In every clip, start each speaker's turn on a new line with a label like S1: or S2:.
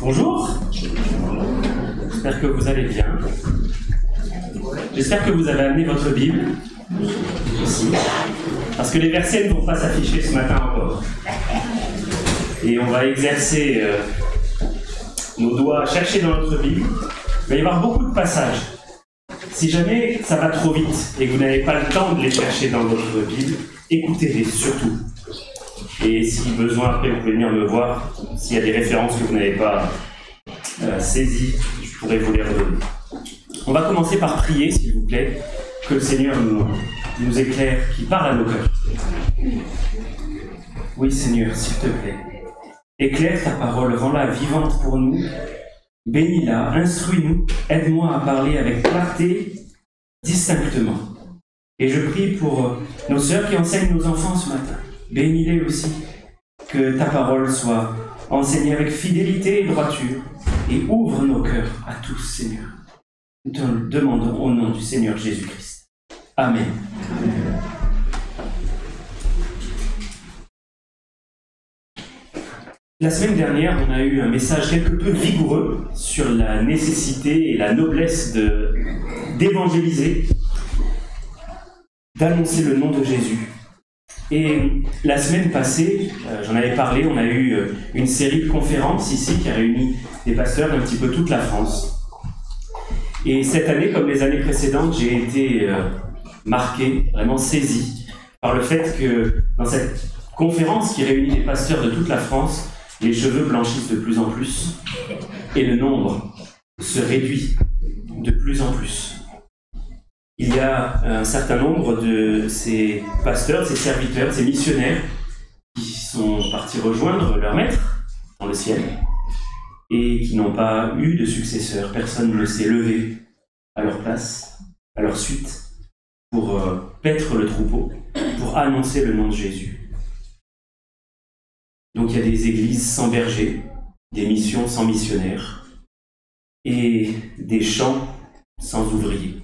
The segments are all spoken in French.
S1: Bonjour, j'espère que vous allez bien. J'espère que vous avez amené votre Bible aussi, parce que les versets ne vont pas s'afficher ce matin encore. Et on va exercer nos doigts à chercher dans notre Bible. Il va y avoir beaucoup de passages. Si jamais ça va trop vite et que vous n'avez pas le temps de les chercher dans votre Bible, écoutez-les surtout. Et si besoin, après, vous pouvez venir me voir. S'il y a des références que vous n'avez pas saisies, je pourrais vous les redonner. On va commencer par prier, s'il vous plaît, que le Seigneur nous éclaire, qu'il parle à nos cœurs. Oui, Seigneur, s'il te plaît. Éclaire ta parole, rends-la vivante pour nous. Bénis-la, instruis-nous, aide-moi à parler avec clarté, distinctement. Et je prie pour nos sœurs qui enseignent nos enfants ce matin. Bénis-les aussi, que ta parole soit enseignée avec fidélité et droiture, et ouvre nos cœurs à tous, Seigneur. Nous te le demandons au nom du Seigneur Jésus-Christ. Amen. La semaine dernière, on a eu un message quelque peu vigoureux sur la nécessité et la noblesse d'évangéliser, d'annoncer le nom de Jésus. Et la semaine passée, j'en avais parlé, on a eu une série de conférences ici qui a réuni des pasteurs d'un petit peu toute la France. Et cette année, comme les années précédentes, j'ai été marqué, vraiment saisi par le fait que dans cette conférence qui réunit des pasteurs de toute la France, les cheveux blanchissent de plus en plus et le nombre se réduit de plus en plus. Il y a un certain nombre de ces pasteurs, ces serviteurs, ces missionnaires qui sont partis rejoindre leur maître dans le ciel et qui n'ont pas eu de successeur. Personne ne s'est levé à leur place, à leur suite, pour paître le troupeau, pour annoncer le nom de Jésus. Donc il y a des églises sans berger, des missions sans missionnaires et des champs sans ouvriers.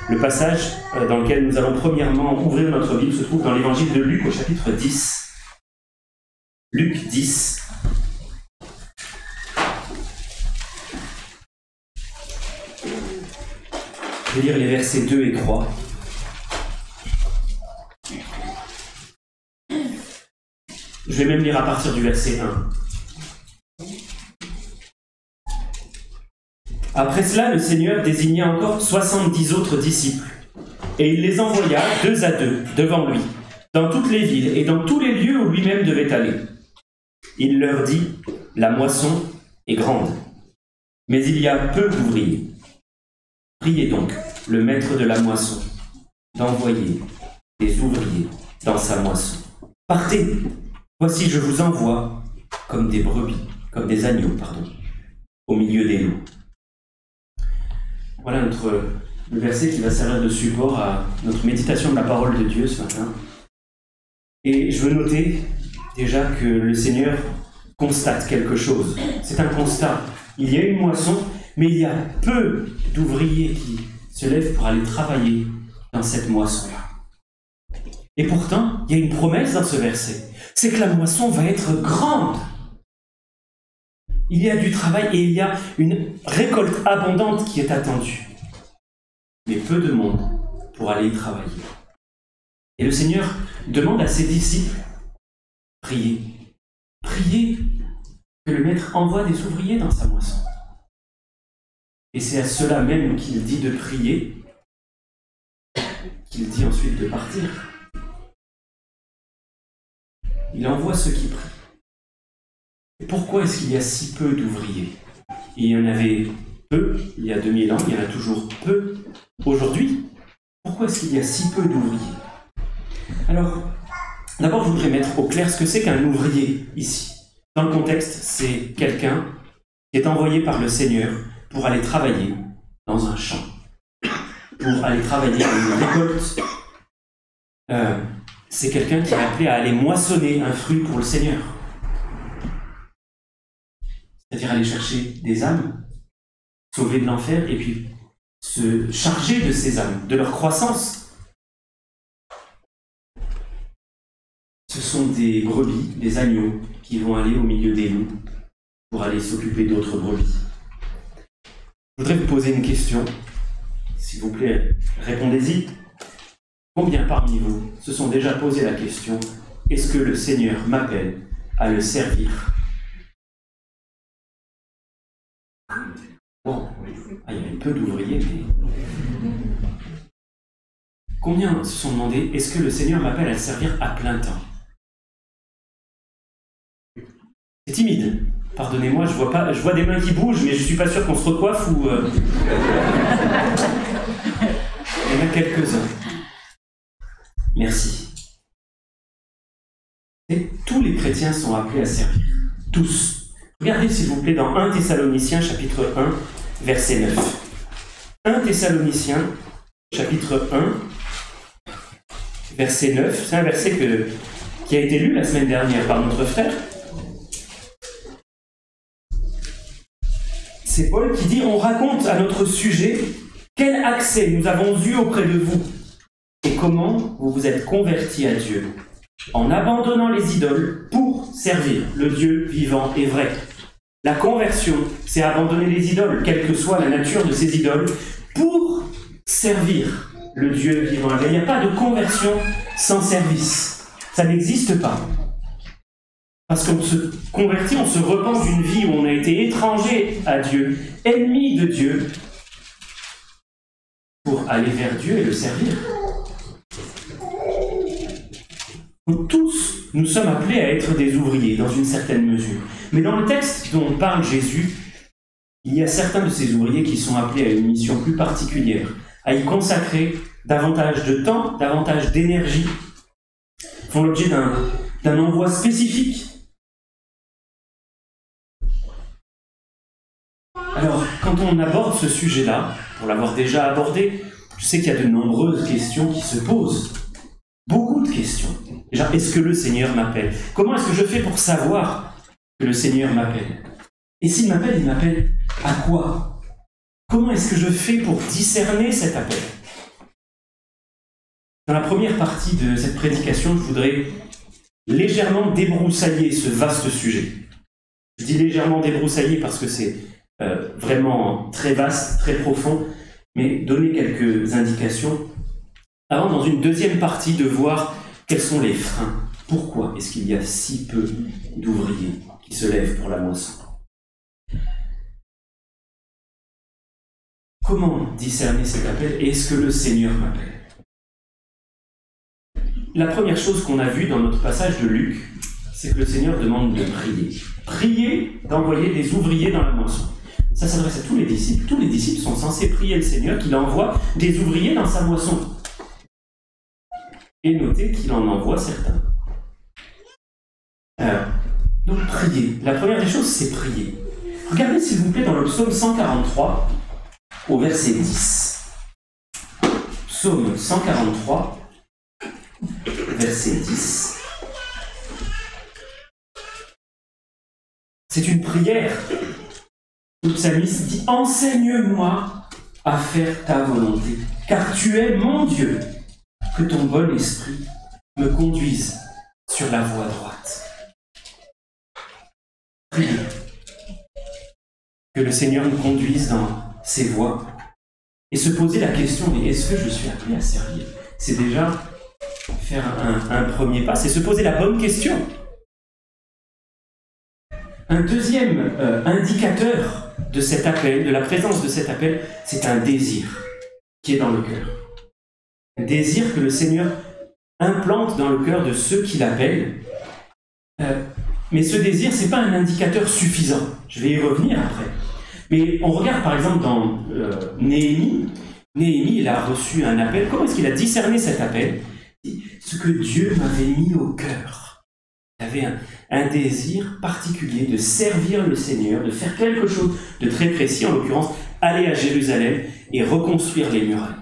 S1: Le passage dans lequel nous allons premièrement ouvrir notre Bible se trouve dans l'évangile de Luc au chapitre 10. Luc 10. Je vais lire les versets 2 et 3. Je vais même lire à partir du verset 1. Après cela, le Seigneur désigna encore 70 autres disciples, et il les envoya 2 à 2 devant lui, dans toutes les villes et dans tous les lieux où lui-même devait aller. Il leur dit, « La moisson est grande, mais il y a peu d'ouvriers. Priez donc le maître de la moisson d'envoyer des ouvriers dans sa moisson. Partez, voici je vous envoie comme des brebis, comme des agneaux, au milieu des loups. » Voilà le verset qui va servir de support à notre méditation de la parole de Dieu ce matin. Et je veux noter déjà que le Seigneur constate quelque chose. C'est un constat. Il y a une moisson, mais il y a peu d'ouvriers qui se lèvent pour aller travailler dans cette moisson-là. Et pourtant, il y a une promesse dans ce verset. C'est que la moisson va être grande. Il y a du travail et il y a une récolte abondante qui est attendue. Mais peu de monde pour aller y travailler. Et le Seigneur demande à ses disciples, priez. Priez que le Maître envoie des ouvriers dans sa moisson. Et c'est à cela même qu'il dit de prier, qu'il dit ensuite de partir. Il envoie ceux qui prient. Et pourquoi est-ce qu'il y a si peu d'ouvriers? Il y en avait peu il y a 2000 ans, il y en a toujours peu aujourd'hui. Pourquoi est-ce qu'il y a si peu d'ouvriers? Alors, d'abord je voudrais mettre au clair ce que c'est qu'un ouvrier ici. Dans le contexte, c'est quelqu'un qui est envoyé par le Seigneur pour aller travailler dans un champ, pour aller travailler dans une récolte. C'est quelqu'un qui est appelé à aller moissonner un fruit pour le Seigneur. C'est-à-dire aller chercher des âmes, sauver de l'enfer, et puis se charger de ces âmes, de leur croissance. Ce sont des brebis, des agneaux, qui vont aller au milieu des loups pour aller s'occuper d'autres brebis. Je voudrais vous poser une question. S'il vous plaît, répondez-y. Combien parmi vous se sont déjà posé la question « Est-ce que le Seigneur m'appelle à le servir ?» Bon, il y avait peu d'ouvriers, mais... Combien se sont demandé « Est-ce que le Seigneur m'appelle à le servir à plein temps ?» C'est timide. Pardonnez-moi, je vois des mains qui bougent, mais je ne suis pas sûr qu'on se recoiffe ou... Il y en a quelques-uns. Merci. Et tous les chrétiens sont appelés à servir. Tous. Regardez s'il vous plaît dans 1 Thessaloniciens chapitre 1, verset 9. 1 Thessaloniciens chapitre 1, verset 9. C'est un verset qui a été lu la semaine dernière par notre frère. C'est Paul qui dit « On raconte à notre sujet quel accès nous avons eu auprès de vous et comment vous vous êtes convertis à Dieu en abandonnant les idoles pour servir le Dieu vivant et vrai. » La conversion, c'est abandonner les idoles, quelle que soit la nature de ces idoles, pour servir le Dieu vivant et vrai. Il n'y a pas de conversion sans service. Ça n'existe pas. Parce qu'on se convertit, on se repent d'une vie où on a été étranger à Dieu, ennemi de Dieu, pour aller vers Dieu et le servir. Donc, tous, nous sommes appelés à être des ouvriers, dans une certaine mesure. Mais dans le texte dont parle Jésus, il y a certains de ces ouvriers qui sont appelés à une mission plus particulière, à y consacrer davantage de temps, davantage d'énergie, font l'objet d'un envoi spécifique. Alors, quand on aborde ce sujet-là, pour l'avoir déjà abordé, je sais qu'il y a de nombreuses questions qui se posent. Beaucoup de questions. Déjà, est-ce que le Seigneur m'appelle? Comment est-ce que je fais pour savoir que le Seigneur m'appelle? Et s'il m'appelle, il m'appelle à quoi? Comment est-ce que je fais pour discerner cet appel? Dans la première partie de cette prédication, je voudrais légèrement débroussailler ce vaste sujet. Je dis légèrement débroussailler parce que c'est vraiment très vaste, très profond, mais donner quelques indications avant, dans une deuxième partie, de voir quels sont les freins. Pourquoi est-ce qu'il y a si peu d'ouvriers qui se lèvent pour la moisson? Comment discerner cet appel et est-ce que le Seigneur m'appelle? La première chose qu'on a vue dans notre passage de Luc, c'est que le Seigneur demande de prier. Prier d'envoyer des ouvriers dans la moisson. Ça s'adresse à tous les disciples. Tous les disciples sont censés prier le Seigneur qu'il envoie des ouvriers dans sa moisson. Et notez qu'il en envoie certains. Donc prier. La première des choses, c'est prier. Regardez s'il vous plaît dans le psaume 143, au verset 10. Psaume 143, verset 10. C'est une prière. Le psalmiste dit « Enseigne-moi à faire ta volonté, car tu es mon Dieu. Que ton bon esprit me conduise sur la voie droite. » Priez. Que le Seigneur nous conduise dans ses voies et se poser la question « Mais est-ce que je suis appelé à servir ?» C'est déjà faire un premier pas, c'est se poser la bonne question. Un deuxième indicateur de cet appel, de la présence de cet appel, c'est un désir qui est dans le cœur. Un désir que le Seigneur implante dans le cœur de ceux qui l'appellent. Mais ce désir, ce n'est pas un indicateur suffisant. Je vais y revenir après. Mais on regarde par exemple dans Néhémie. Néhémie, il a reçu un appel. Comment est-ce qu'il a discerné cet appel? Ce que Dieu m'avait mis au cœur. Il avait un désir particulier de servir le Seigneur, de faire quelque chose de très précis, en l'occurrence, aller à Jérusalem et reconstruire les murailles.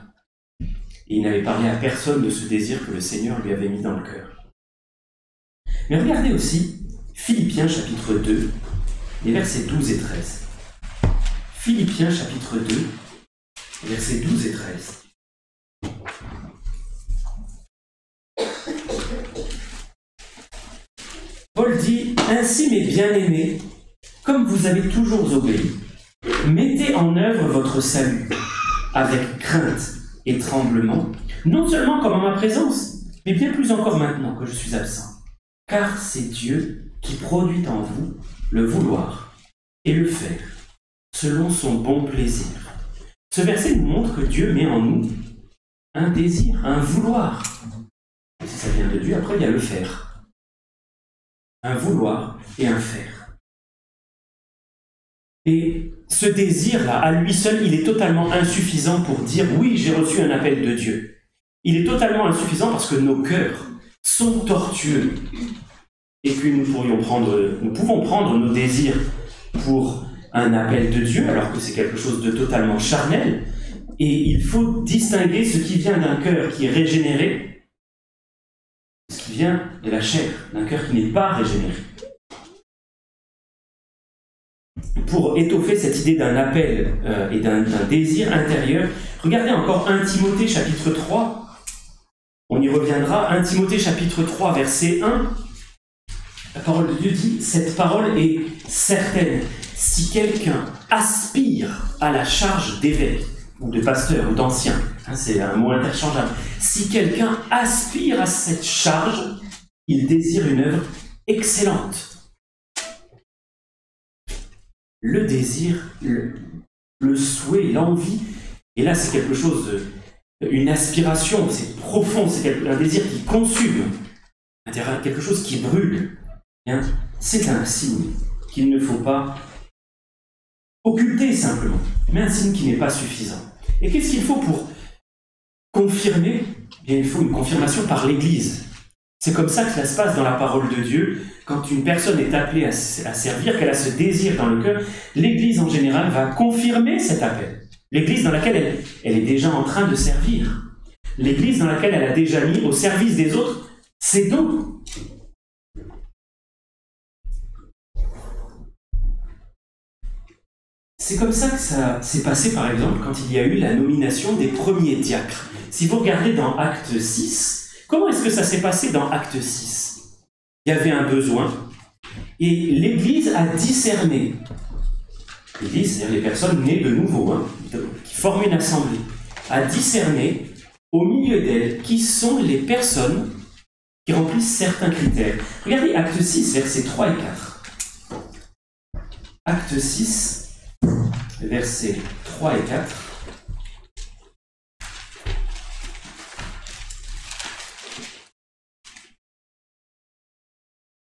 S1: Et il n'avait parlé à personne de ce désir que le Seigneur lui avait mis dans le cœur. Mais regardez aussi Philippiens chapitre 2, les versets 12 et 13. Philippiens chapitre 2, versets 12 et 13. Paul dit « Ainsi, mes bien-aimés, comme vous avez toujours obéi, mettez en œuvre votre salut avec crainte et tremblement, non seulement comme en ma présence, mais bien plus encore maintenant que je suis absent. Car c'est Dieu qui produit en vous le vouloir et le faire, selon son bon plaisir. Ce verset nous montre que Dieu met en nous un désir, un vouloir. Et si ça vient de Dieu, après il y a le faire. Un vouloir et un faire. Et ce désir-là, à lui seul, il est totalement insuffisant pour dire « oui, j'ai reçu un appel de Dieu ». Il est totalement insuffisant parce que nos cœurs sont tortueux et que nous pouvons prendre nos désirs pour un appel de Dieu alors que c'est quelque chose de totalement charnel, et il faut distinguer ce qui vient d'un cœur qui est régénéré, ce qui vient de la chair, d'un cœur qui n'est pas régénéré. Pour étoffer cette idée d'un appel et d'un désir intérieur, regardez encore 1 Timothée chapitre 3. On y reviendra. 1 Timothée chapitre 3, verset 1. La parole de Dieu dit « Cette parole est certaine. Si quelqu'un aspire à la charge d'évêque, ou de pasteur, ou d'ancien, c'est un mot interchangeable, si quelqu'un aspire à cette charge, il désire une œuvre excellente. » Le désir, le souhait, l'envie, et là c'est quelque chose une aspiration, c'est profond, c'est un désir qui consume, quelque chose qui brûle. C'est un signe qu'il ne faut pas occulter simplement, mais un signe qui n'est pas suffisant. Et qu'est-ce qu'il faut pour confirmer? Bien, il faut une confirmation par l'Église. C'est comme ça que ça se passe dans la parole de Dieu. Quand une personne est appelée à servir, qu'elle a ce désir dans le cœur, l'Église en général va confirmer cet appel. L'Église dans laquelle elle est déjà en train de servir. L'Église dans laquelle elle a déjà mis au service des autres ses dons. C'est comme ça que ça s'est passé, par exemple, quand il y a eu la nomination des premiers diacres. Si vous regardez dans Acte 6, comment est-ce que ça s'est passé dans Acte 6? Il y avait un besoin, et l'Église a discerné. L'Église, c'est-à-dire les personnes nées de nouveau, qui forment une assemblée, a discerné au milieu d'elles qui sont les personnes qui remplissent certains critères. Regardez Acte 6, versets 3 et 4. Acte 6, versets 3 et 4.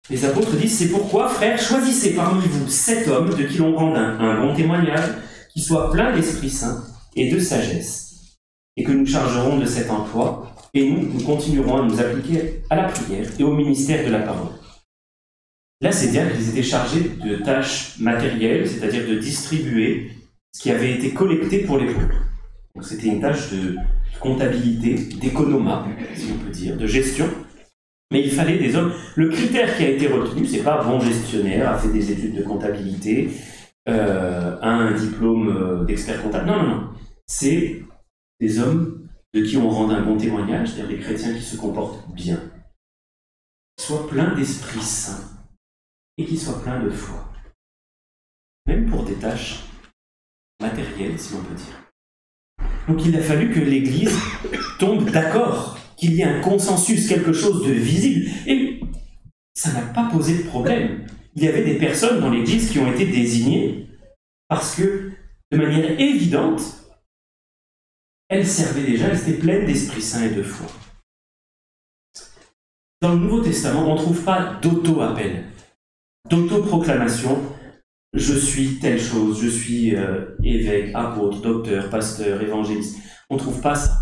S1: Les apôtres disent « C'est pourquoi, frères, choisissez parmi vous 7 hommes de qui l'on rende un bon témoignage, qui soient pleins d'Esprit Saint et de sagesse, et que nous chargerons de cet emploi, et nous continuerons à nous appliquer à la prière et au ministère de la parole. » Là, ces diacres, ils étaient chargés de tâches matérielles, c'est-à-dire de distribuer ce qui avait été collecté pour les pauvres. Donc c'était une tâche de comptabilité, d'économat, si on peut dire, de gestion. Mais il fallait des hommes. Le critère qui a été retenu, c'est pas bon gestionnaire, a fait des études de comptabilité, a un diplôme d'expert comptable. Non, non, non. C'est des hommes de qui on rend un bon témoignage, c'est-à-dire des chrétiens qui se comportent bien, qui soient pleins d'Esprit Saint et qui soient pleins de foi. Même pour des tâches matérielles, si on peut dire. Donc il a fallu que l'Église tombe d'accord, qu'il y ait un consensus, quelque chose de visible. Et ça n'a pas posé de problème. Il y avait des personnes dans l'Église qui ont été désignées parce que, de manière évidente, elles servaient déjà, elles étaient pleines d'Esprit Saint et de foi. Dans le Nouveau Testament, on ne trouve pas d'auto-appel, d'auto-proclamation. Je suis telle chose, je suis évêque, apôtre, docteur, pasteur, évangéliste. On ne trouve pas ça.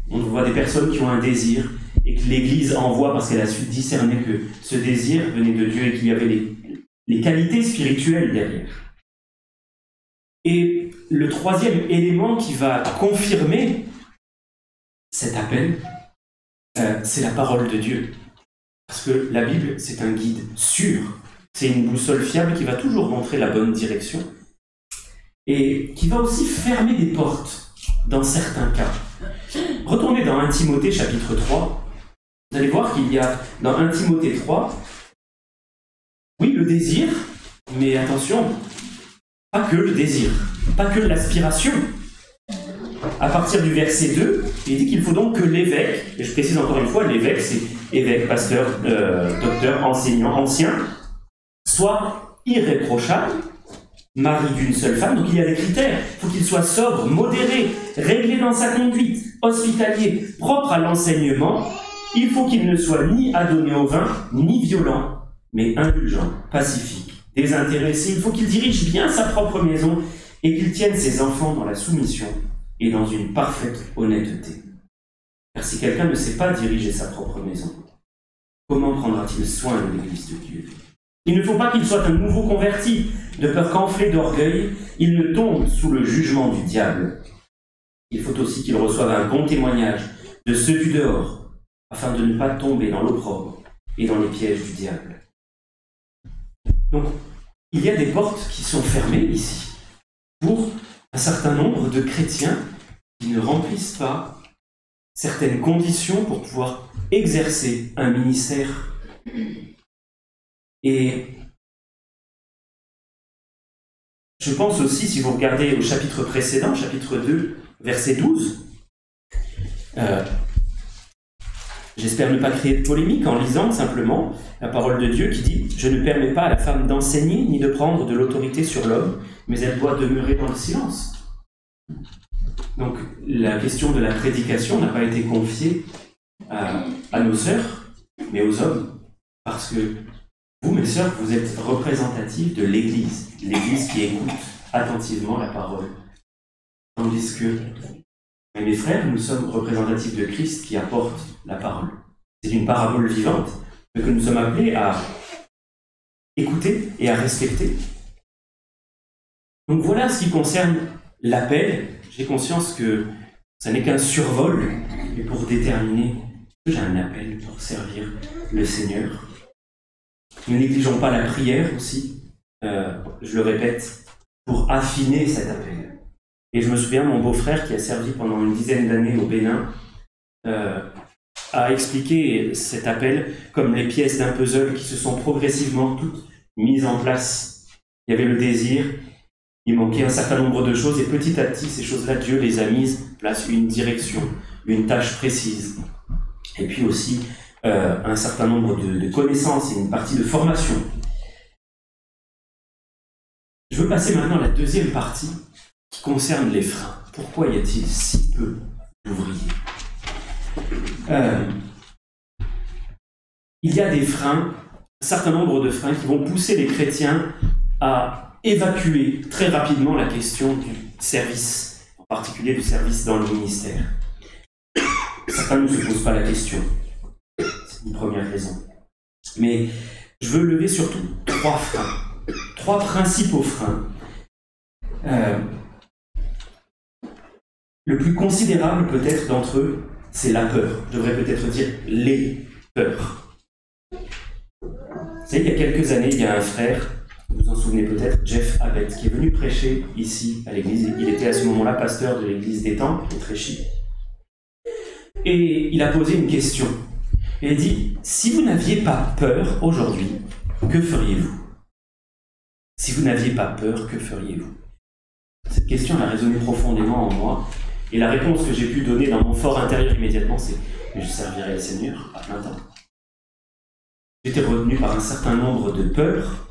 S1: On voit des personnes qui ont un désir et que l'Église envoie parce qu'elle a su discerner que ce désir venait de Dieu et qu'il y avait les qualités spirituelles derrière. Et le troisième élément qui va confirmer cet appel, c'est la parole de Dieu. Parce que la Bible, c'est un guide sûr. C'est une boussole fiable qui va toujours montrer la bonne direction et qui va aussi fermer des portes dans certains cas. Retournez dans 1 Timothée chapitre 3. Vous allez voir qu'il y a dans 1 Timothée 3, oui, le désir, Mais attention, pas que le désir, pas que l'aspiration. À partir du verset 2, il dit qu'il faut donc que l'évêque, et je précise encore une fois, l'évêque c'est évêque, pasteur, docteur, enseignant, ancien, soit irréprochable, mari d'une seule femme, donc il y a des critères. Il faut qu'il soit sobre, modéré, réglé dans sa conduite, hospitalier, propre à l'enseignement. Il faut qu'il ne soit ni adonné au vin, ni violent, mais indulgent, pacifique, désintéressé. Il faut qu'il dirige bien sa propre maison et qu'il tienne ses enfants dans la soumission et dans une parfaite honnêteté. Car si quelqu'un ne sait pas diriger sa propre maison, comment prendra-t-il soin de l'Église de Dieu? Il ne faut pas qu'il soit un nouveau converti, de peur qu'enflé d'orgueil, il ne tombe sous le jugement du diable. Il faut aussi qu'il reçoive un bon témoignage de ceux du dehors, afin de ne pas tomber dans l'opprobre et dans les pièges du diable. Donc, il y a des portes qui sont fermées ici, pour un certain nombre de chrétiens qui ne remplissent pas certaines conditions pour pouvoir exercer un ministère. Et je pense aussi, si vous regardez au chapitre précédent, chapitre 2, verset 12, j'espère ne pas créer de polémique en lisant simplement la parole de Dieu qui dit « Je ne permets pas à la femme d'enseigner ni de prendre de l'autorité sur l'homme, mais elle doit demeurer dans le silence. » Donc la question de la prédication n'a pas été confiée à nos sœurs, mais aux hommes, parce que vous, mes sœurs, vous êtes représentatives de l'Église, l'Église qui écoute attentivement la parole. Tandis que mes frères, nous sommes représentatifs de Christ qui apporte la parole. C'est une parabole vivante que nous sommes appelés à écouter et à respecter. Donc voilà ce qui concerne l'appel. J'ai conscience que ça n'est qu'un survol, mais pour déterminer que j'ai un appel pour servir le Seigneur. Ne négligeons pas la prière aussi, je le répète, pour affiner cet appel. Et je me souviens, mon beau-frère, qui a servi pendant une dizaine d'années au Bénin, a expliqué cet appel comme les pièces d'un puzzle qui se sont progressivement toutes mises en place. Il y avait le désir, il manquait un certain nombre de choses, et petit à petit, ces choses-là, Dieu les a mises en place, une direction, une tâche précise. Et puis aussi, un certain nombre de connaissances et une partie de formation. Je veux passer maintenant à la deuxième partie qui concerne les freins. Pourquoi y a-t-il si peu d'ouvriers? Il y a des freins, un certain nombre de freins qui vont pousser les chrétiens à évacuer très rapidement la question du service, en particulier du service dans le ministère. Certains ne se posent pas la question. C'est une première raison. Mais je veux lever surtout trois freins, trois principaux freins. Le plus considérable peut-être d'entre eux, c'est la peur. Je devrais peut-être dire les peurs. Vous savez, il y a quelques années, il y a un frère, vous vous en souvenez peut-être, Jeff Abbott, qui est venu prêcher ici à l'église. Il était à ce moment-là pasteur de l'église des Temples, de Tréchy. Et il a posé une question. Il a dit, si vous n'aviez pas peur aujourd'hui, que feriez-vous? Si vous n'aviez pas peur, que feriez-vous? Cette question a résonné profondément en moi. Et la réponse que j'ai pu donner dans mon fort intérieur immédiatement, c'est « je servirai le Seigneur à plein temps ». J'étais retenu par un certain nombre de peurs.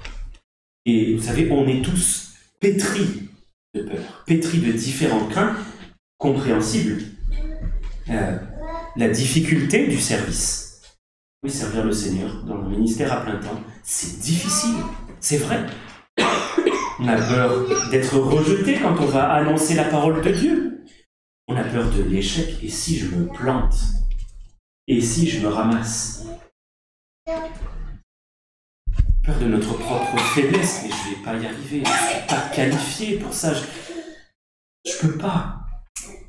S1: Et vous savez, on est tous pétris de peurs, pétris de différentes craintes compréhensibles. La difficulté du service. Oui, servir le Seigneur dans le ministère à plein temps, c'est difficile, c'est vrai. On a peur d'être rejeté quand on va annoncer la parole de Dieu. On a peur de l'échec. Et si je me plante? Et si je me ramasse? Peur de notre propre faiblesse. Mais je ne vais pas y arriver. Je ne suis pas qualifié pour ça. Je ne peux pas.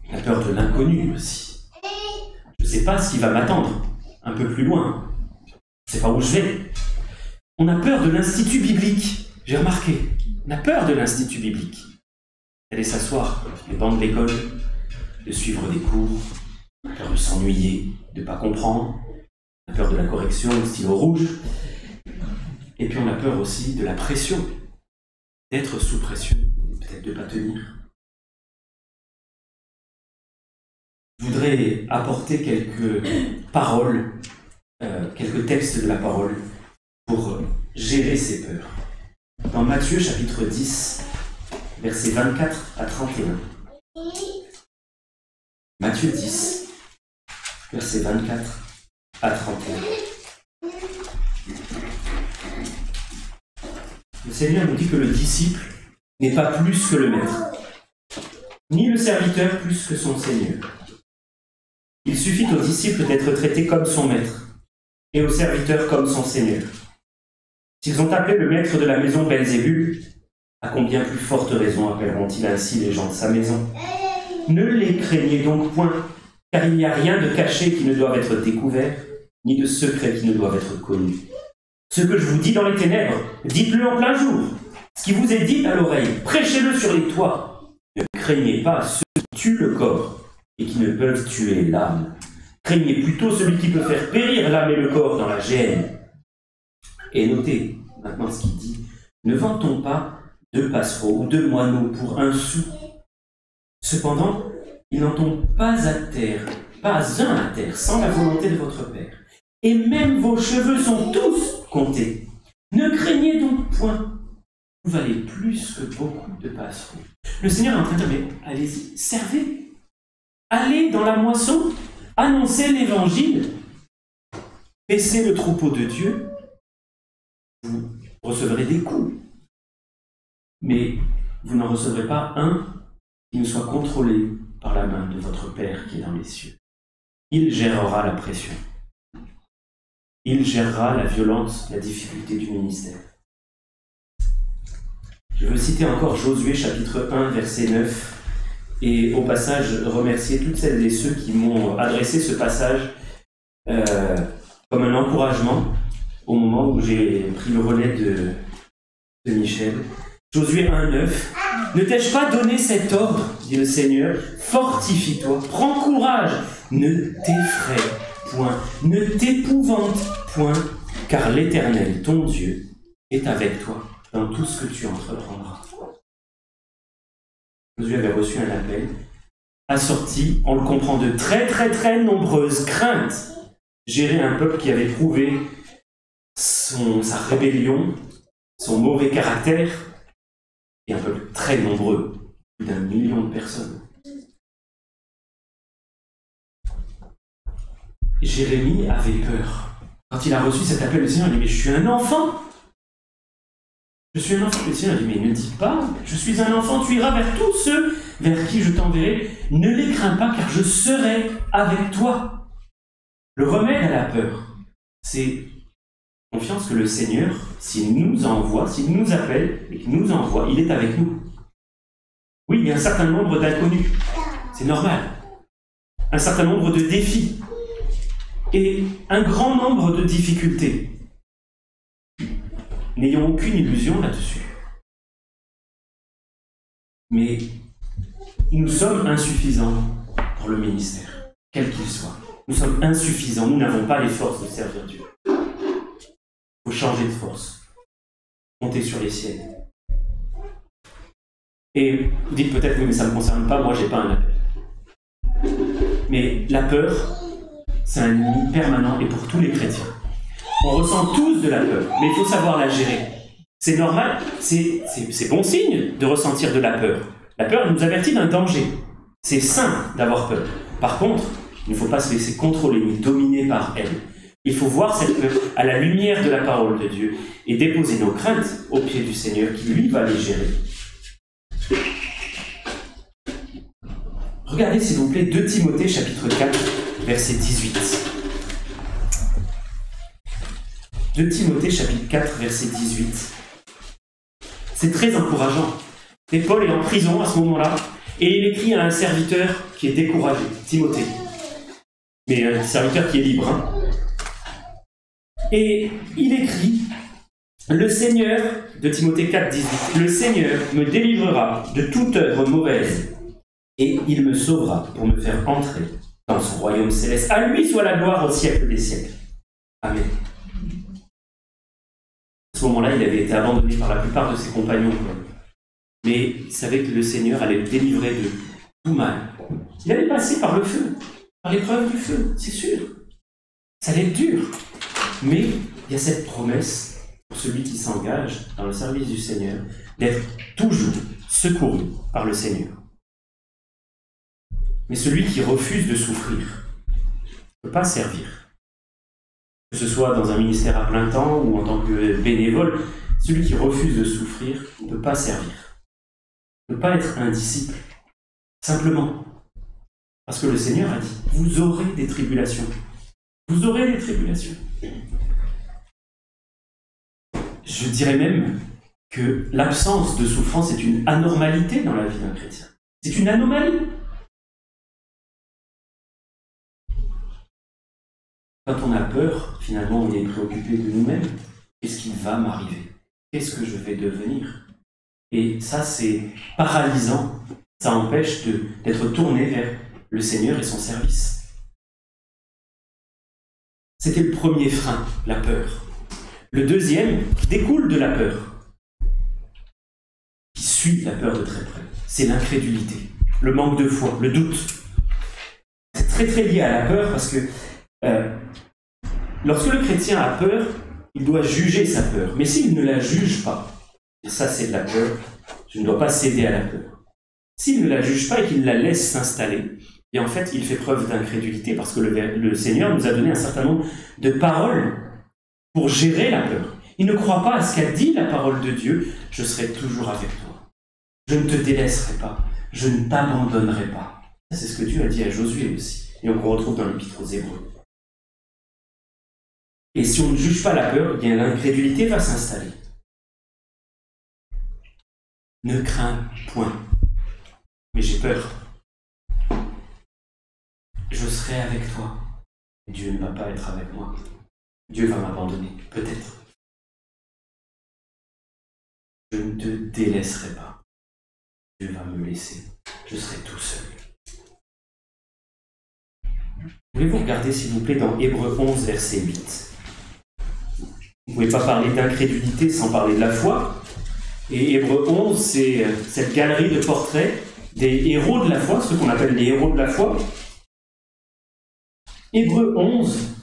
S1: On a peur de l'inconnu aussi. Je ne sais pas ce qui va m'attendre un peu plus loin. Je ne sais pas où je vais. On a peur de l'institut biblique. J'ai remarqué. On a peur de l'institut biblique. D'aller s'asseoir sur les bancs de l'école, de suivre des cours, on a peur de s'ennuyer, de ne pas comprendre, on a peur de la correction, le stylo rouge, et puis on a peur aussi de la pression. d'être sous pression, peut-être de ne pas tenir. Je voudrais apporter quelques paroles, quelques textes de la parole pour gérer ces peurs. Dans Matthieu chapitre 10, versets 24 à 31. Matthieu 10, versets 24 à 31. Le Seigneur nous dit que le disciple n'est pas plus que le maître, ni le serviteur plus que son Seigneur. Il suffit au disciple d'être traité comme son maître, et au serviteur comme son Seigneur. S'ils ont appelé le maître de la maison Belzébul, à combien plus forte raison appelleront-ils ainsi les gens de sa maison? Ne les craignez donc point, car il n'y a rien de caché qui ne doive être découvert, ni de secret qui ne doive être connu. Ce que je vous dis dans les ténèbres, dites-le en plein jour. Ce qui vous est dit à l'oreille, prêchez-le sur les toits. Ne craignez pas ceux qui tuent le corps et qui ne peuvent tuer l'âme. Craignez plutôt celui qui peut faire périr l'âme et le corps dans la géhenne. Et notez maintenant ce qu'il dit. Ne vend-on pas 2 passereaux ou 2 moineaux pour 1 sou? Cependant, ils n'en tombent pas à terre, pas un à terre, sans la volonté de votre Père. Et même vos cheveux sont tous comptés. Ne craignez donc point. Vous valez plus que beaucoup de passereaux. Le Seigneur est en train de dire, mais allez-y, servez. Allez dans la moisson, annoncez l'évangile, paissez le troupeau de Dieu, vous recevrez des coups. Mais vous n'en recevrez pas un qui ne soit contrôlé par la main de votre Père qui est dans les cieux. Il gérera la pression. Il gérera la violence, la difficulté du ministère. Je veux citer encore Josué chapitre 1, verset 9, et au passage remercier toutes celles et ceux qui m'ont adressé ce passage comme un encouragement au moment où j'ai pris le relais de Michel. Josué 1, 9. Ne t'ai-je pas donné cet ordre, dit le Seigneur, fortifie-toi, prends courage, ne t'effraie point, ne t'épouvante point, car l'Éternel, ton Dieu, est avec toi dans tout ce que tu entreprendras. Josué avait reçu un appel, assorti, on le comprend, de très très très nombreuses craintes. Gérer un peuple qui avait prouvé sa rébellion, son mauvais caractère, et un peuple très nombreux, plus d'1 million de personnes. Jérémie avait peur. Quand il a reçu cet appel, le Seigneur dit, mais je suis un enfant. Je suis un enfant. Le Seigneur dit, mais ne dis pas, je suis un enfant, tu iras vers tous ceux vers qui je t'enverrai. Ne les crains pas, car je serai avec toi. Le remède à la peur, c'est confiance que le Seigneur, s'il nous envoie, s'il nous appelle et qu'il nous envoie, il est avec nous. Oui, il y a un certain nombre d'inconnus, c'est normal. Un certain nombre de défis et un grand nombre de difficultés. N'ayons aucune illusion là-dessus. Mais nous sommes insuffisants pour le ministère, quel qu'il soit. Nous sommes insuffisants, nous n'avons pas les forces de servir Dieu. Il faut changer de force, compter sur les siennes. Et vous dites peut-être, oui, mais ça ne me concerne pas, moi j'ai pas un appel. Mais la peur, c'est un ennemi permanent et pour tous les chrétiens. On ressent tous de la peur, mais il faut savoir la gérer. C'est normal, c'est bon signe de ressentir de la peur. La peur nous avertit d'un danger. C'est sain d'avoir peur. Par contre, il ne faut pas se laisser contrôler ni dominer par elle. Il faut voir cette peur à la lumière de la parole de Dieu et déposer nos craintes aux pieds du Seigneur qui, lui, va les gérer. Regardez, s'il vous plaît, 2 Timothée, chapitre 4, verset 18. 2 Timothée, chapitre 4, verset 18. C'est très encourageant. Et Paul est en prison à ce moment-là, et il écrit à un serviteur qui est découragé, Timothée. Mais un serviteur qui est libre, hein. Et il écrit, le Seigneur, de Timothée 4, 18, le Seigneur me délivrera de toute œuvre mauvaise, et il me sauvera pour me faire entrer dans son royaume céleste. À lui soit la gloire au siècle des siècles. Amen. À ce moment-là, il avait été abandonné par la plupart de ses compagnons, mais il savait que le Seigneur allait le délivrer de tout mal. Il allait passer par le feu, par l'épreuve du feu, c'est sûr. Ça allait être dur, mais il y a cette promesse pour celui qui s'engage dans le service du Seigneur d'être toujours secouru par le Seigneur. Mais celui qui refuse de souffrir ne peut pas servir. Que ce soit dans un ministère à plein temps ou en tant que bénévole, celui qui refuse de souffrir ne peut pas servir. Ne peut pas être un disciple. Simplement. Parce que le Seigneur a dit, vous aurez des tribulations. Vous aurez des tribulations. Je dirais même que l'absence de souffrance est une anormalité dans la vie d'un chrétien. C'est une anomalie. Quand on a peur, finalement, on est préoccupé de nous-mêmes. Qu'est-ce qui va m'arriver? Qu'est-ce que je vais devenir? Et ça, c'est paralysant. Ça empêche d'être tourné vers le Seigneur et son service. C'était le premier frein, la peur. Le deuxième découle de la peur, qui suit la peur de très près. C'est l'incrédulité, le manque de foi, le doute. C'est très très lié à la peur parce que lorsque le chrétien a peur, il doit juger sa peur. Mais s'il ne la juge pas, et ça c'est de la peur, je ne dois pas céder à la peur. S'il ne la juge pas et qu'il la laisse s'installer, et en fait il fait preuve d'incrédulité parce que le Seigneur nous a donné un certain nombre de paroles pour gérer la peur. Il ne croit pas à ce qu'a dit la parole de Dieu, je serai toujours avec toi. Je ne te délaisserai pas, je ne t'abandonnerai pas. Ça, c'est ce que Dieu a dit à Josué aussi, et on retrouve dans l'Épître aux Hébreux. Et si on ne juge pas la peur, eh bien l'incrédulité va s'installer. Ne crains point. Mais j'ai peur. Je serai avec toi. Dieu ne va pas être avec moi. Dieu va m'abandonner, peut-être. Je ne te délaisserai pas. Dieu va me laisser. Je serai tout seul. Voulez-vous regarder, s'il vous plaît, dans Hébreux 11, verset 8. Vous ne pouvez pas parler d'incrédulité sans parler de la foi. Et Hébreux 11, c'est cette galerie de portraits des héros de la foi, ceux qu'on appelle les héros de la foi. Hébreux 11,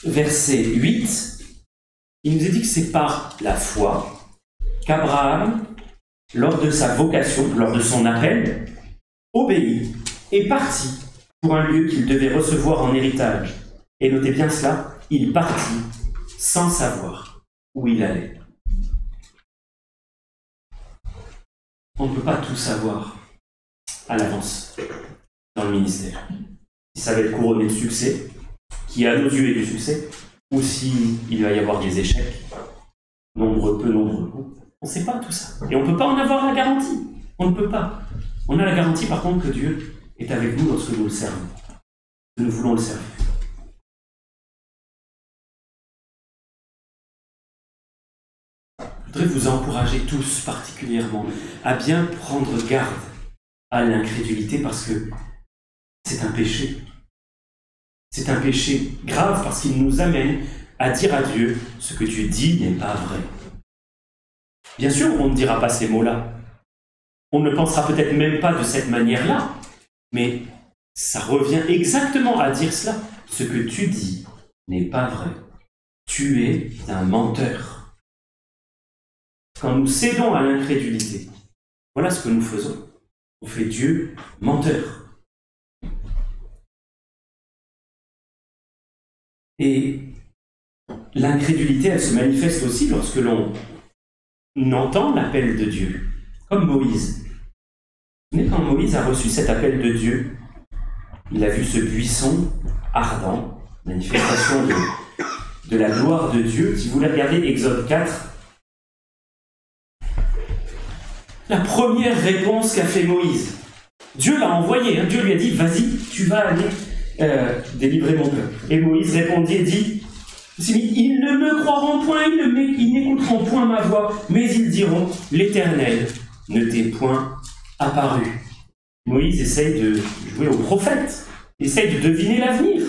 S1: verset 8, il nous est dit que c'est par la foi qu'Abraham, lors de sa vocation, lors de son appel, obéit et partit pour un lieu qu'il devait recevoir en héritage. Et notez bien cela, il partit sans savoir où il allait. On ne peut pas tout savoir à l'avance dans le ministère. Si ça va être couronné de succès, qui à nos yeux est du succès, ou s'il va y avoir des échecs, nombreux, peu nombreux. On ne sait pas tout ça. Et on ne peut pas en avoir la garantie. On ne peut pas. On a la garantie par contre que Dieu est avec nous lorsque nous le servons. Que nous voulons le servir. Je voudrais vous encourager tous particulièrement à bien prendre garde à l'incrédulité parce que c'est un péché. C'est un péché grave parce qu'il nous amène à dire à Dieu ce que tu dis n'est pas vrai. Bien sûr, on ne dira pas ces mots-là. On ne pensera peut-être même pas de cette manière-là. Mais ça revient exactement à dire cela. Ce que tu dis n'est pas vrai. Tu es un menteur. Quand nous cédons à l'incrédulité, voilà ce que nous faisons. On fait Dieu menteur. Et l'incrédulité, elle se manifeste aussi lorsque l'on entend l'appel de Dieu, comme Moïse. Mais quand Moïse a reçu cet appel de Dieu, il a vu ce buisson ardent, manifestation de la gloire de Dieu. Si vous voulez regarder Exode 4, la première réponse qu'a fait Moïse, Dieu l'a envoyé, Dieu lui a dit « Vas-y, tu vas aller délivrer mon peuple ». Et Moïse répondit et dit « Ils ne me croiront point, ils n'écouteront point ma voix, mais ils diront « L'Éternel ne t'est point apparu ». Moïse essaye de jouer au prophète, essaye de deviner l'avenir.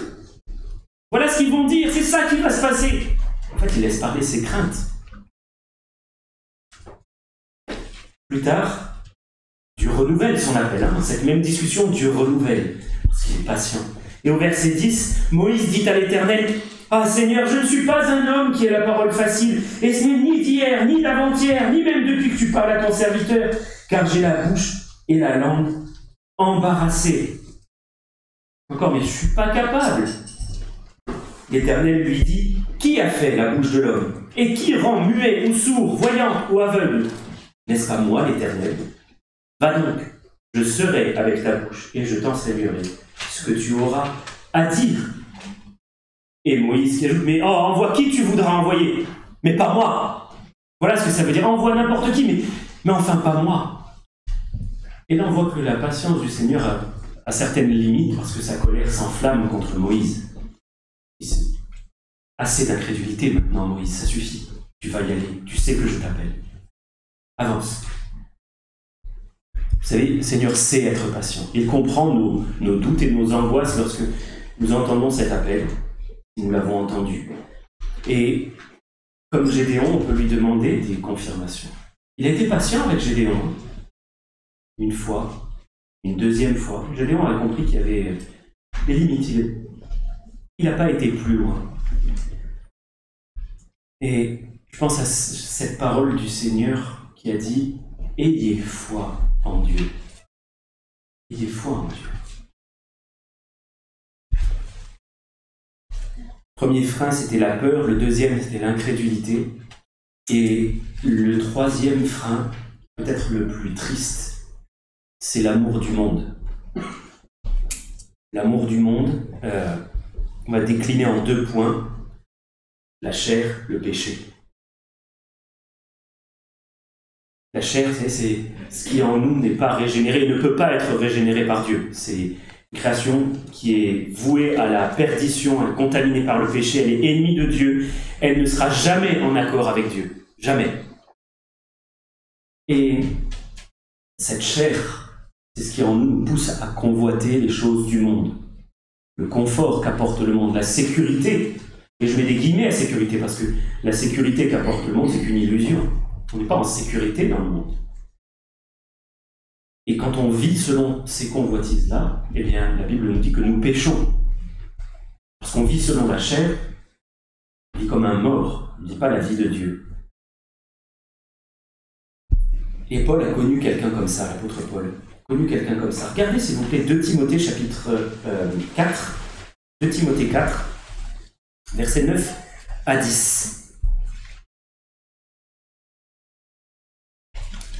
S1: Voilà ce qu'ils vont dire, c'est ça qui va se passer. En fait, il laisse parler ses craintes. Plus tard, Dieu renouvelle son appel. Cette même discussion, Dieu renouvelle, parce qu'il est patient. Et au verset 10, Moïse dit à l'Éternel, « Ah Seigneur, je ne suis pas un homme qui ait la parole facile, et ce n'est ni d'hier, ni d'avant-hier, ni même depuis que tu parles à ton serviteur, car j'ai la bouche et la langue embarrassées. » Encore, mais je ne suis pas capable. L'Éternel lui dit, « Qui a fait la bouche de l'homme? Et qui rend muet ou sourd, voyant ou aveugle? N'est-ce pas moi, l'Éternel? Va donc, je serai avec ta bouche, et je t'enseignerai ce que tu auras à dire. » Et Moïse qui ajoute, « Mais envoie qui tu voudras envoyer, mais pas moi. » Voilà ce que ça veut dire, envoie n'importe qui, mais enfin pas moi. Et là on voit que la patience du Seigneur a certaines limites, parce que sa colère s'enflamme contre Moïse. Assez d'incrédulité maintenant, Moïse, ça suffit. Tu vas y aller, tu sais que je t'appelle. Avance. Vous savez, le Seigneur sait être patient. Il comprend nos doutes et nos angoisses lorsque nous entendons cet appel. Nous l'avons entendu. Et comme Gédéon, on peut lui demander des confirmations. Il a été patient avec Gédéon. Une fois, une deuxième fois. Gédéon a compris qu'il y avait des limites. Il n'a pas été plus loin. Et je pense à cette parole du Seigneur qui a dit « Ayez foi en Dieu. » Ayez foi en Dieu. Le premier frein, c'était la peur. Le deuxième, c'était l'incrédulité. Et le troisième frein, peut-être le plus triste, c'est l'amour du monde. L'amour du monde, on va décliner en 2 points. La chair, le péché. La chair, c'est ce qui en nous n'est pas régénéré, il ne peut pas être régénéré par Dieu. C'est une création qui est vouée à la perdition, elle est contaminée par le péché, elle est ennemie de Dieu, elle ne sera jamais en accord avec Dieu. Jamais. Et cette chair, c'est ce qui en nous pousse à convoiter les choses du monde. Le confort qu'apporte le monde, la sécurité. Et je mets des guillemets à sécurité, parce que la sécurité qu'apporte le monde, c'est qu'une illusion. On n'est pas en sécurité dans le monde. Et quand on vit selon ces convoitises-là, eh bien, la Bible nous dit que nous péchons. Parce qu'on vit selon la chair, on vit comme un mort, on ne vit pas la vie de Dieu. Et Paul a connu quelqu'un comme ça, l'apôtre Paul. Connu quelqu'un comme ça. Regardez, s'il vous plaît, 2 Timothée chapitre 4. 2 Timothée 4. Versets 9 à 10.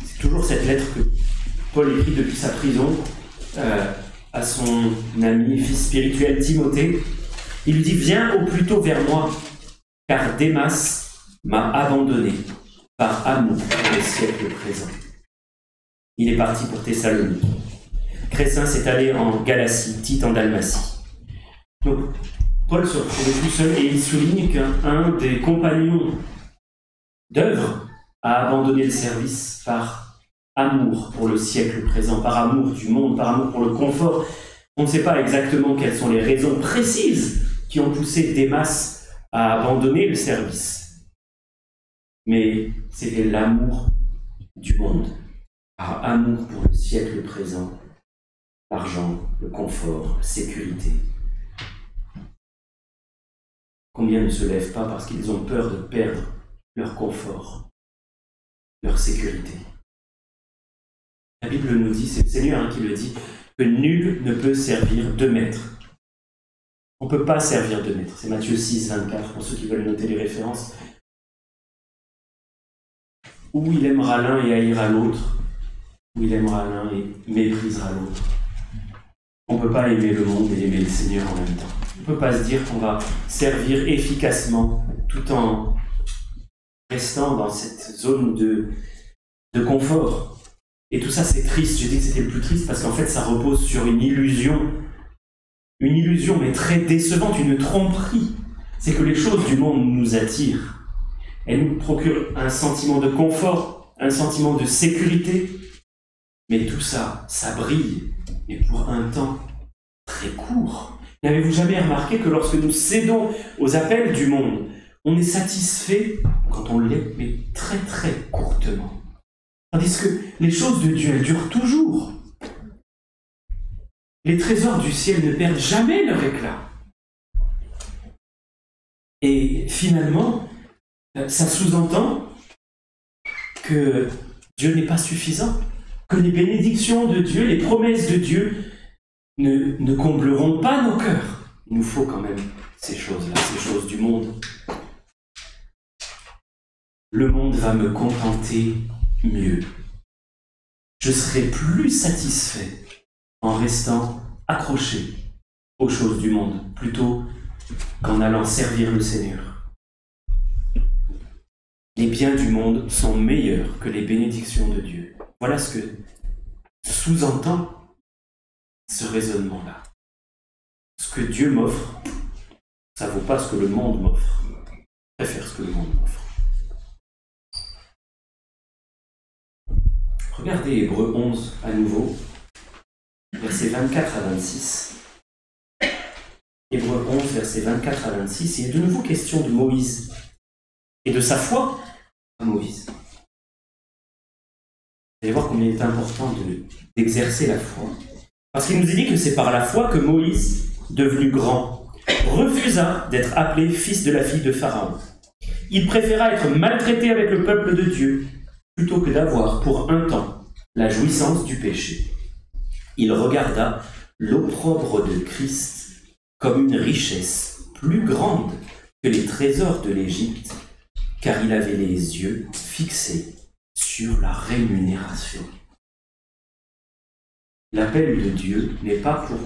S1: C'est toujours cette lettre que Paul écrit depuis sa prison à son ami, fils spirituel Timothée. Il lui dit « Viens au plus tôt vers moi, car Démas m'a abandonné par amour pour le siècle présent. » Il est parti pour Thessalonique. Crescens s'est allé en Galatie, Tite en Dalmatie. Donc, Paul se retrouvait tout seul et il souligne qu'un des compagnons d'œuvre a abandonné le service par amour pour le siècle présent, par amour du monde, par amour pour le confort. On ne sait pas exactement quelles sont les raisons précises qui ont poussé Démas à abandonner le service. Mais c'était l'amour du monde, par amour pour le siècle présent, l'argent, le confort, la sécurité. Combien ne se lèvent pas parce qu'ils ont peur de perdre leur confort, leur sécurité. La Bible nous dit, c'est le Seigneur qui le dit, que nul ne peut servir 2 maîtres. On ne peut pas servir 2 maîtres. C'est Matthieu 6, 24, pour ceux qui veulent noter les références. Ou il aimera l'un et haïra l'autre, ou il aimera l'un et méprisera l'autre. On ne peut pas aimer le monde et aimer le Seigneur en même temps. On ne peut pas se dire qu'on va servir efficacement tout en restant dans cette zone de confort. Et tout ça, c'est triste. J'ai dit que c'était le plus triste parce qu'en fait, ça repose sur une illusion mais très décevante, une tromperie. C'est que les choses du monde nous attirent. Elles nous procurent un sentiment de confort, un sentiment de sécurité. Mais tout ça, ça brille, mais pour un temps très court. N'avez-vous jamais remarqué que lorsque nous cédons aux appels du monde, on est satisfait, quand on l'est, mais très très courtement. Tandis que les choses de Dieu, elles durent toujours. Les trésors du ciel ne perdent jamais leur éclat. Et finalement, ça sous-entend que Dieu n'est pas suffisant, que les bénédictions de Dieu, les promesses de Dieu ne combleront pas nos cœurs. Il nous faut quand même ces choses-là, ces choses du monde. Le monde va me contenter mieux. Je serai plus satisfait en restant accroché aux choses du monde, plutôt qu'en allant servir le Seigneur. Les biens du monde sont meilleurs que les bénédictions de Dieu. Voilà ce que sous-entend ce raisonnement-là. Ce que Dieu m'offre, ça ne vaut pas ce que le monde m'offre. Je préfère ce que le monde m'offre. Regardez Hébreux 11 à nouveau, versets 24 à 26. Hébreux 11, versets 24 à 26, il est de nouveau question de Moïse et de sa foi à Moïse. Vous allez voir combien il est important d'exercer la foi. Parce qu'il nous est dit que c'est par la foi que Moïse, devenu grand, refusa d'être appelé fils de la fille de Pharaon. Il préféra être maltraité avec le peuple de Dieu plutôt que d'avoir pour un temps la jouissance du péché. Il regarda l'opprobre de Christ comme une richesse plus grande que les trésors de l'Égypte, car il avait les yeux fixés sur la rémunération. L'appel de Dieu n'est pas pour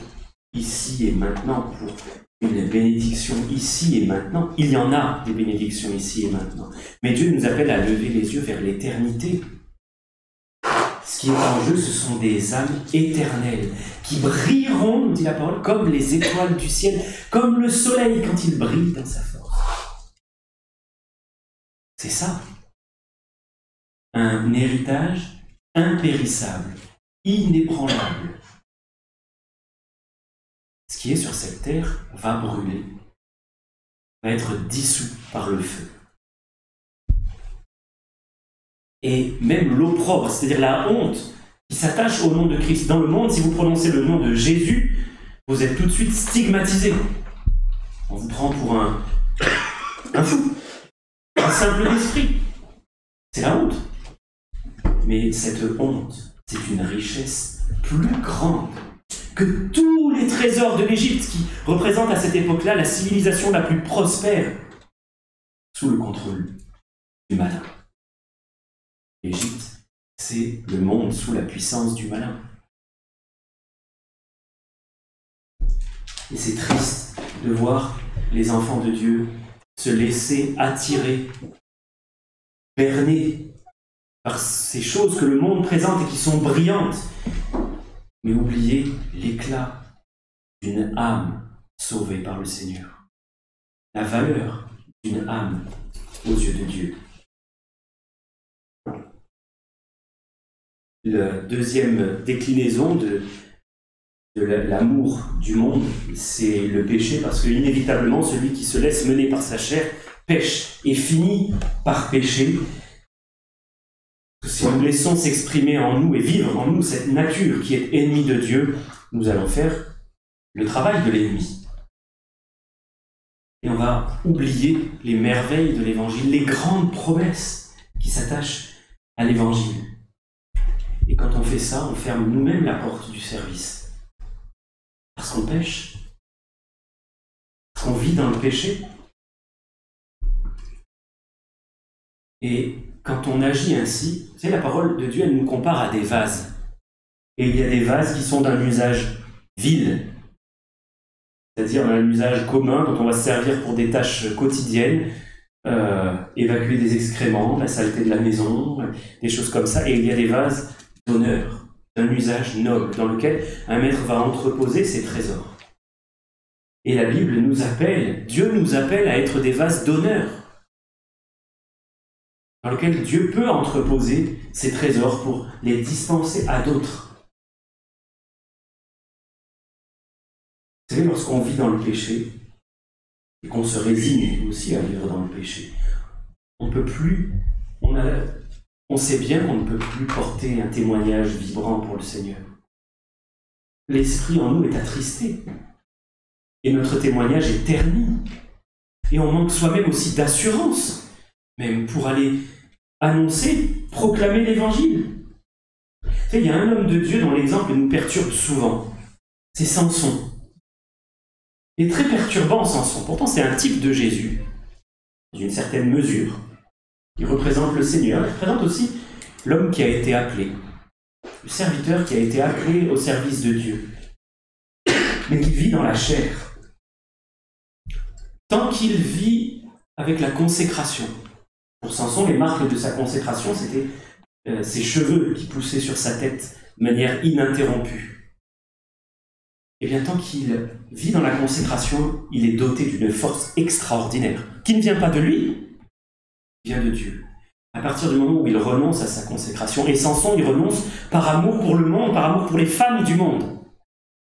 S1: ici et maintenant, pour une bénédiction ici et maintenant. Il y en a des bénédictions ici et maintenant. Mais Dieu nous appelle à lever les yeux vers l'éternité. Ce qui est en jeu, ce sont des âmes éternelles qui brilleront, nous dit la parole, comme les étoiles du ciel, comme le soleil quand il brille dans sa force. C'est ça. Un héritage impérissable, inébranlable. Ce qui est sur cette terre va brûler, va être dissous par le feu. Et même l'opprobre, c'est-à-dire la honte qui s'attache au nom de Christ. Dans le monde, si vous prononcez le nom de Jésus, vous êtes tout de suite stigmatisé. On vous prend pour un fou, un simple d'esprit. C'est la honte. Mais cette honte, c'est une richesse plus grande que tous les trésors de l'Égypte qui représentent à cette époque-là la civilisation la plus prospère sous le contrôle du malin. L'Égypte, c'est le monde sous la puissance du malin. Et c'est triste de voir les enfants de Dieu se laisser attirer, berner par ces choses que le monde présente et qui sont brillantes, mais oublier l'éclat d'une âme sauvée par le Seigneur, la valeur d'une âme aux yeux de Dieu. La deuxième déclinaison de l'amour du monde, c'est le péché, parce que inévitablement, celui qui se laisse mener par sa chair pêche et finit par pécher. Si nous laissons s'exprimer en nous et vivre en nous cette nature qui est ennemie de Dieu, nous allons faire le travail de l'ennemi. Et on va oublier les merveilles de l'Évangile, les grandes promesses qui s'attachent à l'Évangile. Et quand on fait ça, on ferme nous-mêmes la porte du service. Parce qu'on pêche. Parce qu'on vit dans le péché. Et quand on agit ainsi, vous savez, la parole de Dieu, elle nous compare à des vases. Et il y a des vases qui sont d'un usage vil. C'est-à-dire un usage commun dont on va se servir pour des tâches quotidiennes, évacuer des excréments, la saleté de la maison, des choses comme ça. Et il y a des vases d'honneur, d'un usage noble, dans lequel un maître va entreposer ses trésors. Et la Bible nous appelle, Dieu nous appelle à être des vases d'honneur, dans lequel Dieu peut entreposer ses trésors pour les dispenser à d'autres. Vous savez, lorsqu'on vit dans le péché, et qu'on se résigne aussi à vivre dans le péché, on ne peut plus, on a on sait bien qu'on ne peut plus porter un témoignage vibrant pour le Seigneur. L'esprit en nous est attristé. Et notre témoignage est terni. Et on manque soi-même aussi d'assurance, même pour aller annoncer, proclamer l'Évangile. Vous savez, il y a un homme de Dieu dont l'exemple nous perturbe souvent. C'est Samson. Il est très perturbant, Samson. Pourtant, c'est un type de Jésus, dans une certaine mesure. Il représente le Seigneur, il représente aussi l'homme qui a été appelé, le serviteur qui a été appelé au service de Dieu, mais qui vit dans la chair. Tant qu'il vit avec la consécration. Pour Samson, les marques de sa consécration, c'était ses cheveux qui poussaient sur sa tête de manière ininterrompue. Et bien, tant qu'il vit dans la consécration, il est doté d'une force extraordinaire, qui ne vient pas de lui, qui vient de Dieu. À partir du moment où il renonce à sa consécration, et Samson, il renonce par amour pour le monde, par amour pour les femmes du monde.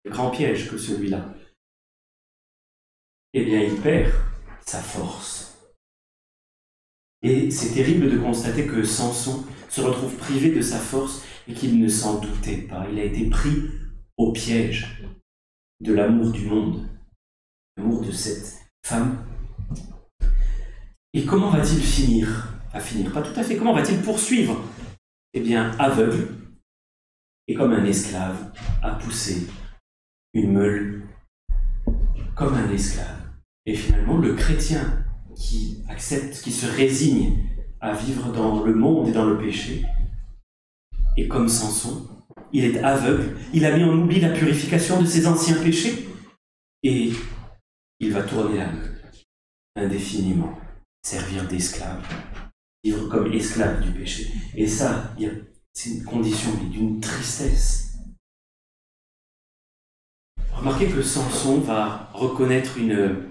S1: Le grand piège que celui-là. Eh bien, il perd sa force. Et c'est terrible de constater que Samson se retrouve privé de sa force et qu'il ne s'en doutait pas. Il a été pris au piège de l'amour du monde, l'amour de cette femme. Et comment va-t-il finir? Pas tout à fait. Comment va-t-il poursuivre? Eh bien, aveugle, et comme un esclave, à pousser une meule comme un esclave. Et finalement, le chrétien qui accepte, qui se résigne à vivre dans le monde et dans le péché, et comme Samson, il est aveugle, il a mis en oubli la purification de ses anciens péchés, et il va tourner la meule indéfiniment, servir d'esclave, vivre comme esclave du péché. Et ça, c'est une condition d'une tristesse. Remarquez que Samson va reconnaître une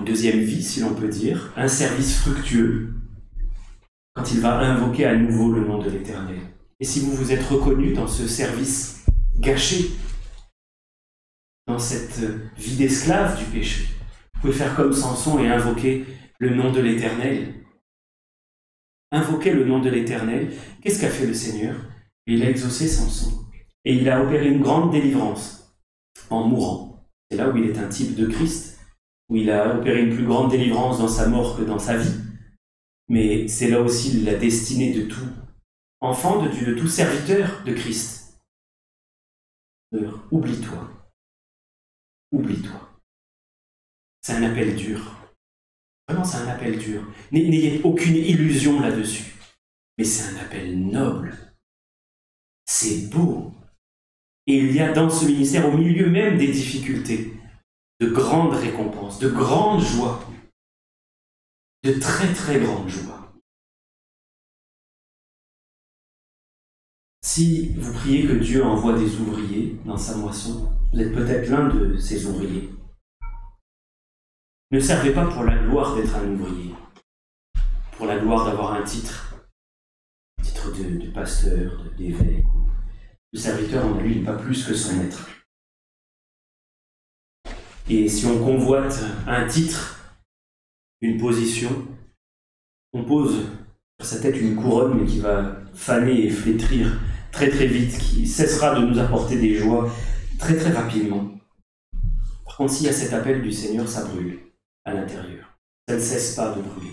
S1: deuxième vie, si l'on peut dire, un service fructueux, quand il va invoquer à nouveau le nom de l'Éternel. Et si vous vous êtes reconnu dans ce service gâché, dans cette vie d'esclave du péché, vous pouvez faire comme Samson et invoquer le nom de l'Éternel. Invoquer le nom de l'Éternel. Qu'est-ce qu'a fait le Seigneur? Il a exaucé Samson. Et il a opéré une grande délivrance en mourant. C'est là où il est un type de Christ, où il a opéré une plus grande délivrance dans sa mort que dans sa vie. Mais c'est là aussi la destinée de tout enfant de Dieu, de tout serviteur de Christ. Oublie-toi. Oublie-toi. C'est un appel dur. Vraiment, c'est un appel dur. N'ayez aucune illusion là-dessus. Mais c'est un appel noble. C'est beau. Et il y a dans ce ministère, au milieu même des difficultés, de grandes récompenses, de grandes joies, de très très grandes joies. Si vous priez que Dieu envoie des ouvriers dans sa moisson, vous êtes peut-être l'un de ces ouvriers. Ne servez pas pour la gloire d'être un ouvrier, pour la gloire d'avoir un titre de pasteur, d'évêque. Le serviteur en lui n'est pas plus que son maître. Et si on convoite un titre, une position, on pose sur sa tête une couronne, mais qui va faner et flétrir très très vite, qui cessera de nous apporter des joies très très rapidement. Par contre, s'il y a cet appel du Seigneur, ça brûle à l'intérieur. Ça ne cesse pas de brûler.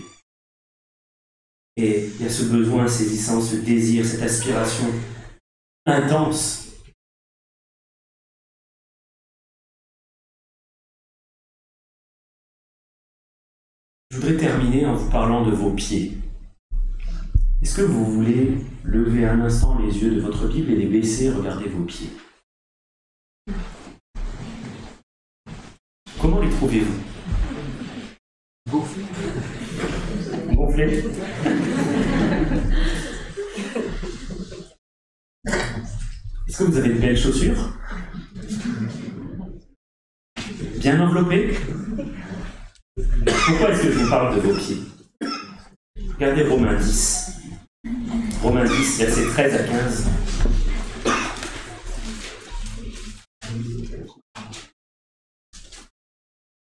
S1: Et il y a ce besoin saisissant, ce désir, cette aspiration intense. Je voudrais terminer en vous parlant de vos pieds. Est-ce que vous voulez lever un instant les yeux de votre Bible et les baisser et regarder vos pieds? Comment les trouvez-vous? Gonflés. Gonflés? Est-ce que vous avez de belles chaussures? Bien enveloppées? Pourquoi est-ce que je vous parle de vos pieds? Regardez Romains 10. Romains 10, versets 13 à 15.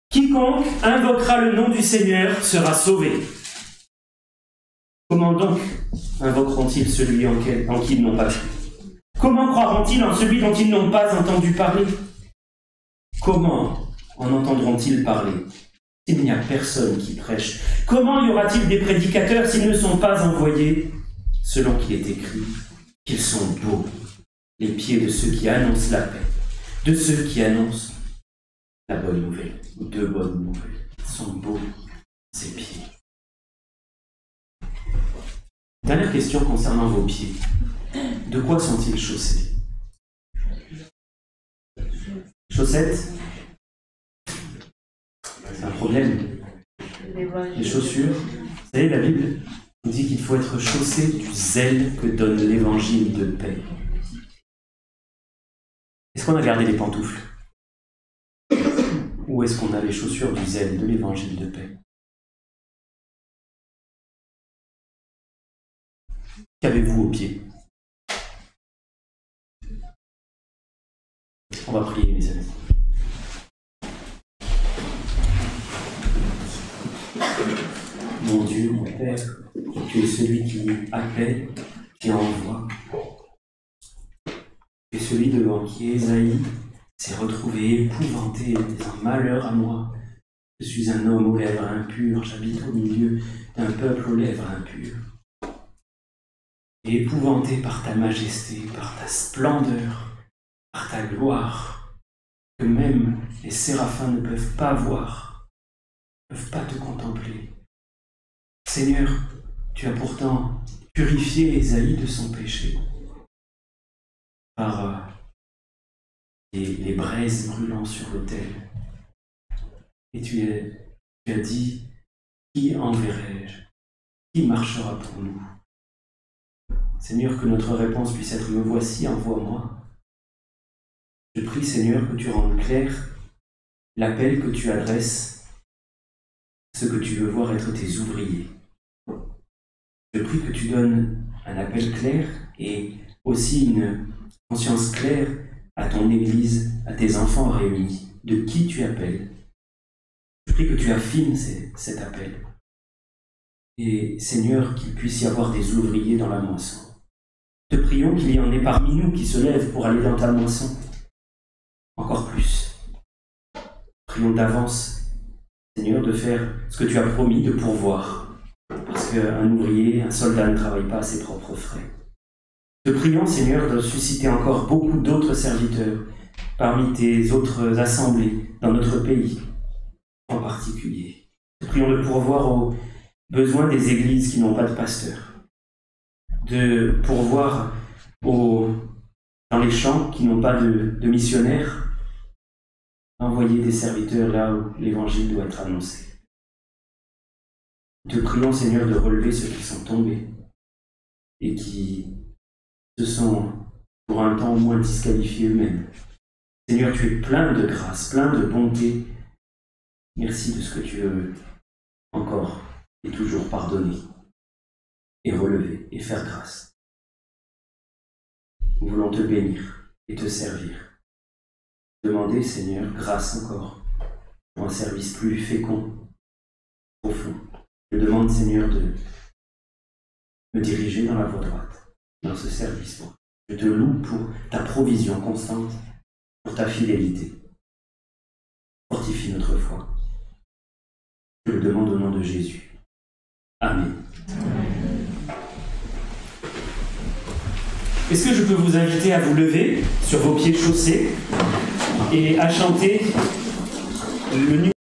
S1: Quiconque invoquera le nom du Seigneur sera sauvé. Comment donc invoqueront-ils celui en qui ils n'ont pas cru? Comment croiront-ils en celui dont ils n'ont pas entendu parler? Comment en entendront-ils parler s'il n'y a personne qui prêche? Comment y aura-t-il des prédicateurs s'ils ne sont pas envoyés? Selon qu'il est écrit qu'ils sont beaux, les pieds de ceux qui annoncent la paix, de ceux qui annoncent la bonne nouvelle, ou de bonnes nouvelles. Ils sont beaux, ces pieds. Dernière question concernant vos pieds. De quoi sont-ils chaussés? Chaussettes? C'est un problème. Les chaussures. Vous savez, la Bible nous dit qu'il faut être chaussé du zèle que donne l'évangile de paix. Est-ce qu'on a gardé les pantoufles? Ou est-ce qu'on a les chaussures du zèle de l'évangile de paix? Qu'avez-vous aux pieds? On va prier, mes amis. Mon Dieu, mon Père, tu es celui qui appelle, qui envoie. Tu es celui devant qui Ésaïe s'est retrouvé épouvanté, disant « Malheur à moi, je suis un homme aux lèvres impures, j'habite au milieu d'un peuple aux lèvres impures. » Et épouvanté par ta majesté, par ta splendeur, par ta gloire, que même les séraphins ne peuvent pas voir, ne peuvent pas te contempler. Seigneur, tu as pourtant purifié Ésaïe de son péché par les braises brûlant sur l'autel. Et tu as dit, qui enverrai-je? Qui marchera pour nous? Seigneur, que notre réponse puisse être, me voici, envoie-moi. Je prie, Seigneur, que tu rendes clair l'appel que tu adresses à ceux que tu veux voir être tes ouvriers. Je prie que tu donnes un appel clair et aussi une conscience claire à ton Église, à tes enfants réunis, de qui tu appelles. Je prie que tu affines cet appel. Et Seigneur, qu'il puisse y avoir des ouvriers dans la moisson. Te prions qu'il y en ait parmi nous qui se lèvent pour aller dans ta moisson. Encore plus. Prions d'avance, Seigneur, de faire ce que tu as promis de pourvoir. Parce qu'un ouvrier, un soldat ne travaille pas à ses propres frais. Te prions, Seigneur, de susciter encore beaucoup d'autres serviteurs parmi tes autres assemblées dans notre pays, en particulier. Te prions de pourvoir aux besoins des églises qui n'ont pas de pasteur, de pourvoir dans les champs qui n'ont pas de missionnaires, d'envoyer des serviteurs là où l'évangile doit être annoncé. Te prions, Seigneur, de relever ceux qui sont tombés et qui se sont, pour un temps au moins, disqualifiés eux-mêmes. Seigneur, tu es plein de grâce, plein de bonté. Merci de ce que tu veux encore et toujours pardonner et relever et faire grâce. Nous voulons te bénir et te servir. Demander, Seigneur, grâce encore pour un service plus fécond, profond. Je demande, Seigneur, de me diriger dans la voie droite, dans ce service. Je te loue pour ta provision constante, pour ta fidélité. Fortifie notre foi. Je le demande au nom de Jésus. Amen. Est-ce que je peux vous inviter à vous lever sur vos pieds chaussés et à chanter le numéro